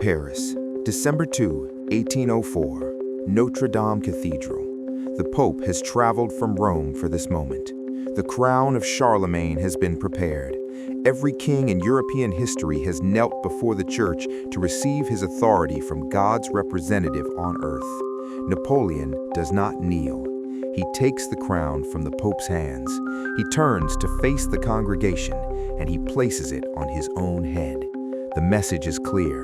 Paris, December 2, 1804, Notre Dame Cathedral. The Pope has traveled from Rome for this moment. The crown of Charlemagne has been prepared. Every king in European history has knelt before the church to receive his authority from God's representative on earth. Napoleon does not kneel. He takes the crown from the Pope's hands. He turns to face the congregation, and he places it on his own head. The message is clear.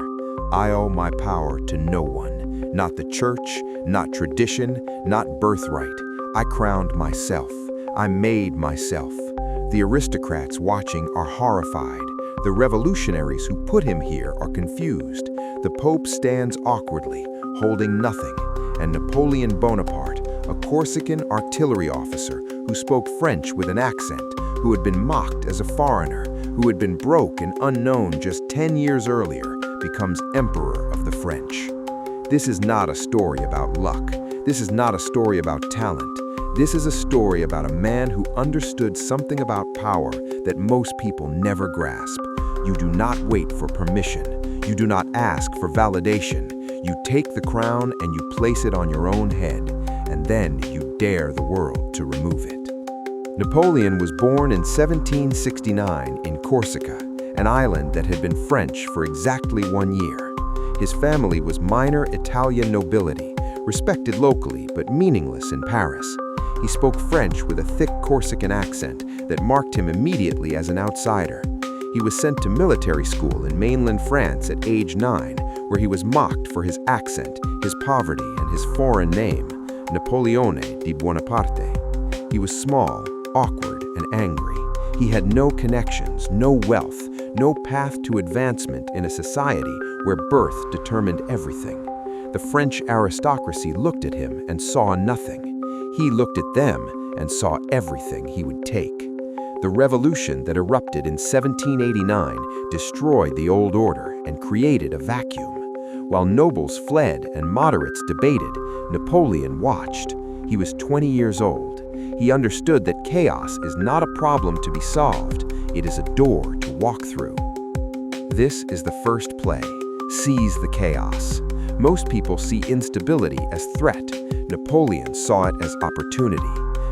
I owe my power to no one, not the church, not tradition, not birthright. I crowned myself. I made myself. The aristocrats watching are horrified. The revolutionaries who put him here are confused. The Pope stands awkwardly, holding nothing, and Napoleon Bonaparte, a Corsican artillery officer who spoke French with an accent, who had been mocked as a foreigner, who had been broke and unknown just 10 years earlier, becomes Emperor of the French. This is not a story about luck. This is not a story about talent. This is a story about a man who understood something about power that most people never grasp. You do not wait for permission. You do not ask for validation. You take the crown and you place it on your own head, and then you dare the world to remove it. Napoleon was born in 1769 in Corsica, an island that had been French for exactly 1 year. His family was minor Italian nobility, respected locally but meaningless in Paris. He spoke French with a thick Corsican accent that marked him immediately as an outsider. He was sent to military school in mainland France at age 9, where he was mocked for his accent, his poverty, and his foreign name, Napoleone di Buonaparte. He was small, awkward, and angry. He had no connections, no wealth, no path to advancement in a society where birth determined everything. The French aristocracy looked at him and saw nothing. He looked at them and saw everything he would take. The revolution that erupted in 1789 destroyed the old order and created a vacuum. While nobles fled and moderates debated, Napoleon watched. He was 20 years old. He understood that chaos is not a problem to be solved. It is a door to walk through. This is the first play. Seize the chaos. Most people see instability as threat. Napoleon saw it as opportunity.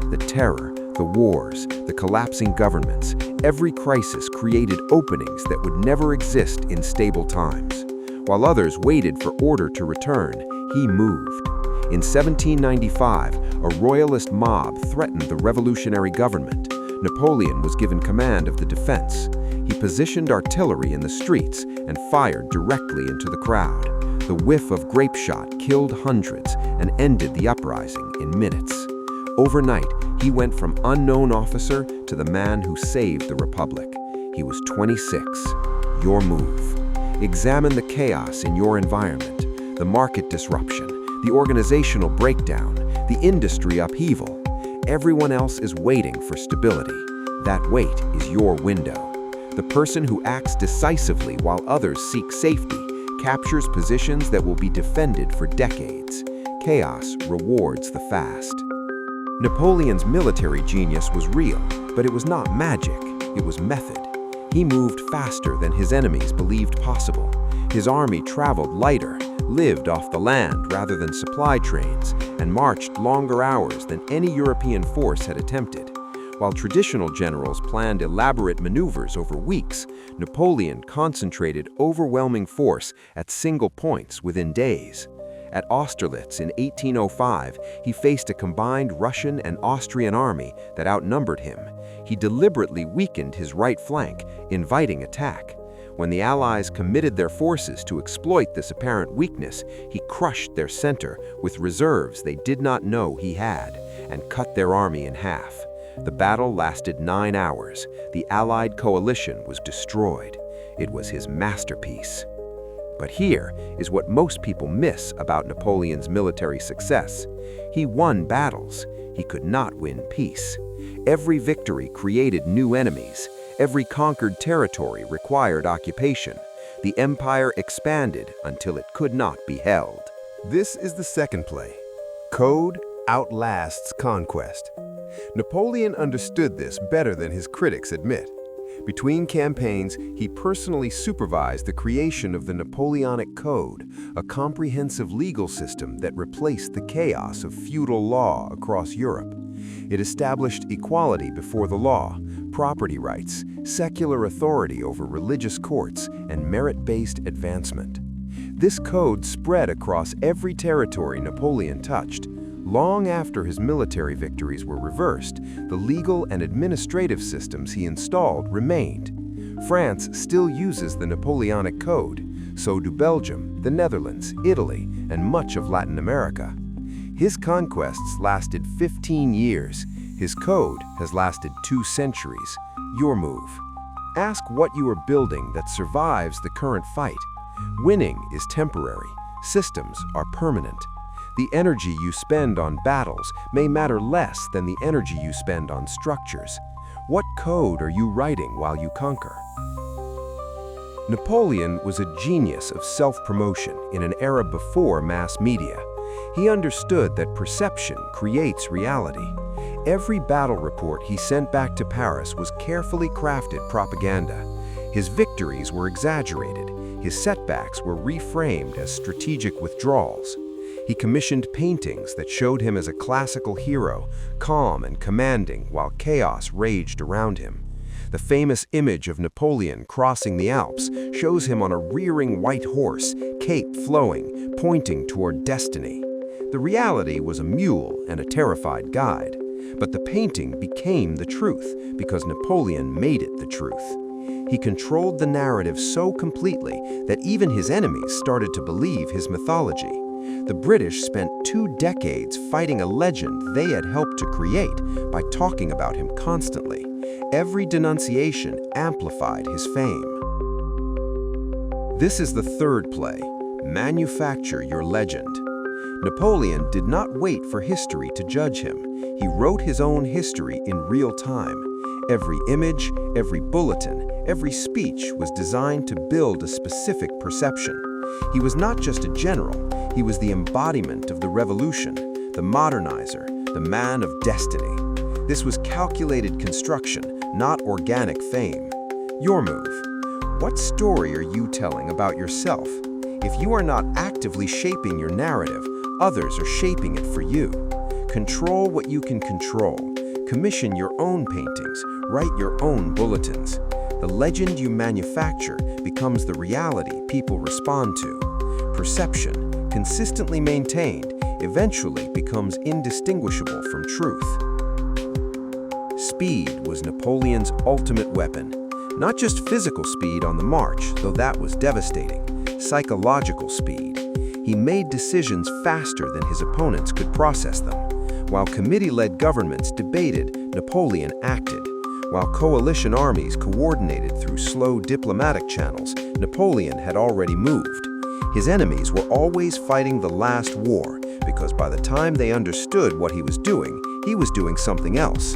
The terror, the wars, the collapsing governments, every crisis created openings that would never exist in stable times. While others waited for order to return, he moved. In 1795, a royalist mob threatened the revolutionary government. Napoleon was given command of the defense. He positioned artillery in the streets and fired directly into the crowd. The whiff of grapeshot killed hundreds and ended the uprising in minutes. Overnight, he went from unknown officer to the man who saved the republic. He was 26. Your move. Examine the chaos in your environment, the market disruption, the organizational breakdown, the industry upheaval. Everyone else is waiting for stability. That wait is your window. The person who acts decisively while others seek safety captures positions that will be defended for decades. Chaos rewards the fast. Napoleon's military genius was real, but it was not magic, it was method. He moved faster than his enemies believed possible. His army traveled lighter, lived off the land rather than supply trains, and marched longer hours than any European force had attempted. While traditional generals planned elaborate maneuvers over weeks, Napoleon concentrated overwhelming force at single points within days. At Austerlitz in 1805, he faced a combined Russian and Austrian army that outnumbered him. He deliberately weakened his right flank, inviting attack. When the Allies committed their forces to exploit this apparent weakness, he crushed their center with reserves they did not know he had, and cut their army in half. The battle lasted 9 hours. The Allied coalition was destroyed. It was his masterpiece. But here is what most people miss about Napoleon's military success. He won battles. He could not win peace. Every victory created new enemies. Every conquered territory required occupation. The empire expanded until it could not be held. This is the second play. Code outlasts conquest. Napoleon understood this better than his critics admit. Between campaigns, he personally supervised the creation of the Napoleonic Code, a comprehensive legal system that replaced the chaos of feudal law across Europe. It established equality before the law, property rights, secular authority over religious courts, and merit-based advancement. This code spread across every territory Napoleon touched. Long after his military victories were reversed, the legal and administrative systems he installed remained. France still uses the Napoleonic Code, so do Belgium, the Netherlands, Italy, and much of Latin America. His conquests lasted 15 years. His code has lasted 2 centuries. Your move. Ask what you are building that survives the current fight. Winning is temporary. Systems are permanent. The energy you spend on battles may matter less than the energy you spend on structures. What code are you writing while you conquer? Napoleon was a genius of self-promotion in an era before mass media. He understood that perception creates reality. Every battle report he sent back to Paris was carefully crafted propaganda. His victories were exaggerated. His setbacks were reframed as strategic withdrawals. He commissioned paintings that showed him as a classical hero, calm and commanding while chaos raged around him. The famous image of Napoleon crossing the Alps shows him on a rearing white horse, cape flowing, pointing toward destiny. The reality was a mule and a terrified guide, but the painting became the truth because Napoleon made it the truth. He controlled the narrative so completely that even his enemies started to believe his mythology. The British spent 2 decades fighting a legend they had helped to create by talking about him constantly. Every denunciation amplified his fame. This is the third play, Manufacture Your Legend. Napoleon did not wait for history to judge him. He wrote his own history in real time. Every image, every bulletin, every speech was designed to build a specific perception. He was not just a general, he was the embodiment of the revolution, the modernizer, the man of destiny. This was calculated construction, not organic fame. Your move. What story are you telling about yourself? If you are not actively shaping your narrative, others are shaping it for you. Control what you can control. Commission your own paintings, write your own bulletins. The legend you manufacture becomes the reality people respond to. Perception, consistently maintained, eventually becomes indistinguishable from truth. Speed was Napoleon's ultimate weapon. Not just physical speed on the march, though that was devastating. Psychological speed. He made decisions faster than his opponents could process them. While committee-led governments debated, Napoleon acted. While coalition armies coordinated through slow diplomatic channels, Napoleon had already moved. His enemies were always fighting the last war, because by the time they understood what he was doing something else.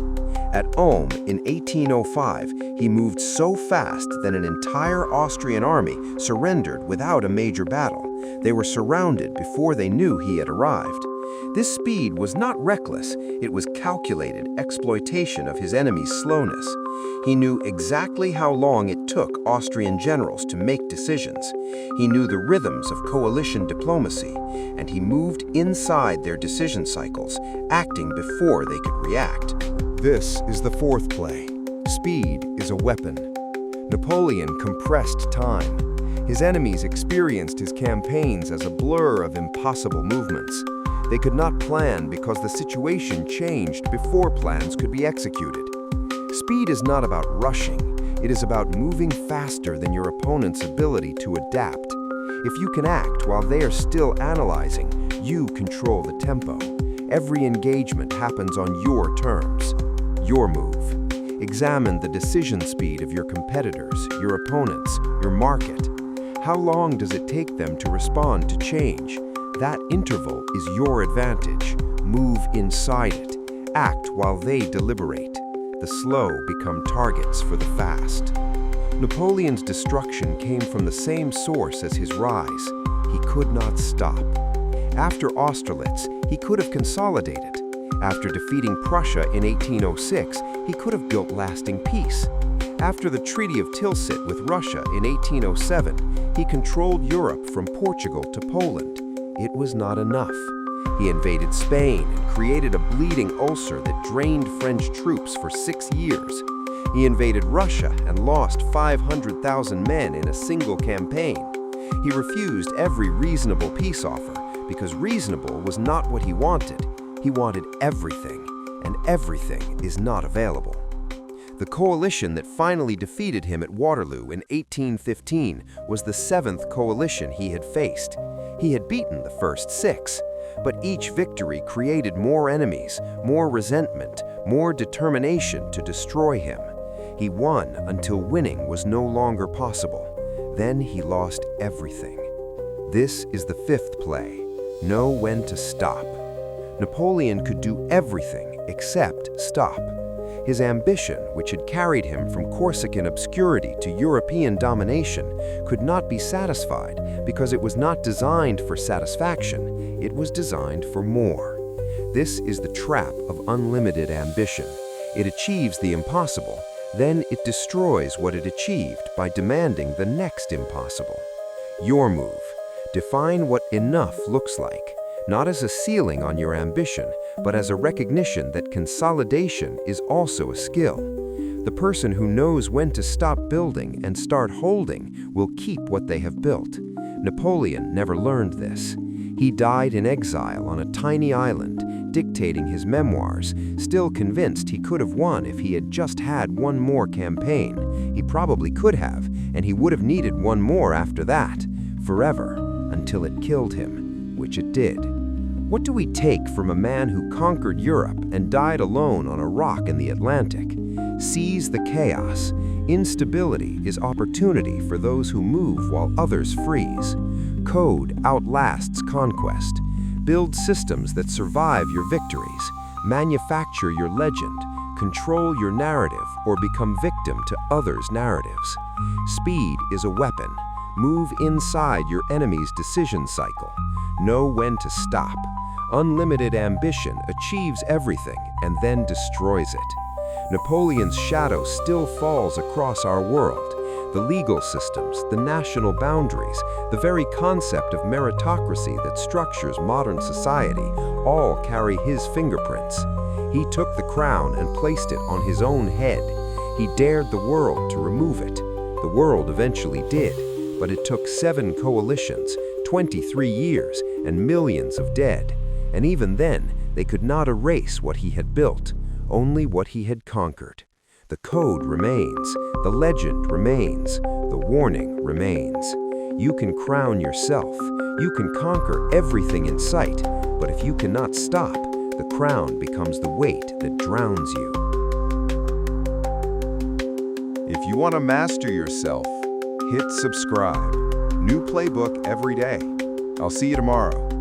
At Ulm in 1805, he moved so fast that an entire Austrian army surrendered without a major battle. They were surrounded before they knew he had arrived. This speed was not reckless, it was calculated exploitation of his enemy's slowness. He knew exactly how long it took Austrian generals to make decisions. He knew the rhythms of coalition diplomacy, and he moved inside their decision cycles, acting before they could react. This is the fourth play. Speed is a weapon. Napoleon compressed time. His enemies experienced his campaigns as a blur of impossible movements. They could not plan because the situation changed before plans could be executed. Speed is not about rushing. It is about moving faster than your opponent's ability to adapt. If you can act while they are still analyzing, you control the tempo. Every engagement happens on your terms. Your move. Examine the decision speed of your competitors, your opponents, your market. How long does it take them to respond to change? That interval is your advantage. Move inside it. Act while they deliberate. The slow become targets for the fast. Napoleon's destruction came from the same source as his rise. He could not stop. After Austerlitz, he could have consolidated. After defeating Prussia in 1806, he could have built lasting peace. After the Treaty of Tilsit with Russia in 1807, he controlled Europe from Portugal to Poland. It was not enough. He invaded Spain and created a bleeding ulcer that drained French troops for 6 years. He invaded Russia and lost 500,000 men in a single campaign. He refused every reasonable peace offer because reasonable was not what he wanted. He wanted everything, and everything is not available. The coalition that finally defeated him at Waterloo in 1815 was the 7th coalition he had faced. He had beaten the first 6, but each victory created more enemies, more resentment, more determination to destroy him. He won until winning was no longer possible. Then he lost everything. This is the 5th play. Know when to stop. Napoleon could do everything except stop. His ambition, which had carried him from Corsican obscurity to European domination, could not be satisfied because it was not designed for satisfaction, it was designed for more. This is the trap of unlimited ambition. It achieves the impossible, then it destroys what it achieved by demanding the next impossible. Your move. Define what enough looks like, not as a ceiling on your ambition, but as a recognition that consolidation is also a skill. The person who knows when to stop building and start holding will keep what they have built. Napoleon never learned this. He died in exile on a tiny island, dictating his memoirs, still convinced he could have won if he had just had one more campaign. He probably could have, and he would have needed one more after that, forever, until it killed him, which it did. What do we take from a man who conquered Europe and died alone on a rock in the Atlantic? Seize the chaos. Instability is opportunity for those who move while others freeze. Code outlasts conquest. Build systems that survive your victories. Manufacture your legend. Control your narrative or become victim to others' narratives. Speed is a weapon. Move inside your enemy's decision cycle. Know when to stop. Unlimited ambition achieves everything and then destroys it. Napoleon's shadow still falls across our world. The legal systems, the national boundaries, the very concept of meritocracy that structures modern society all carry his fingerprints. He took the crown and placed it on his own head. He dared the world to remove it. The world eventually did, but it took 7 coalitions, 23 years, and millions of dead. And even then, they could not erase what he had built, only what he had conquered. The code remains, the legend remains, the warning remains. You can crown yourself, you can conquer everything in sight, but if you cannot stop, the crown becomes the weight that drowns you. If you want to master yourself, hit subscribe. New playbook every day. I'll see you tomorrow.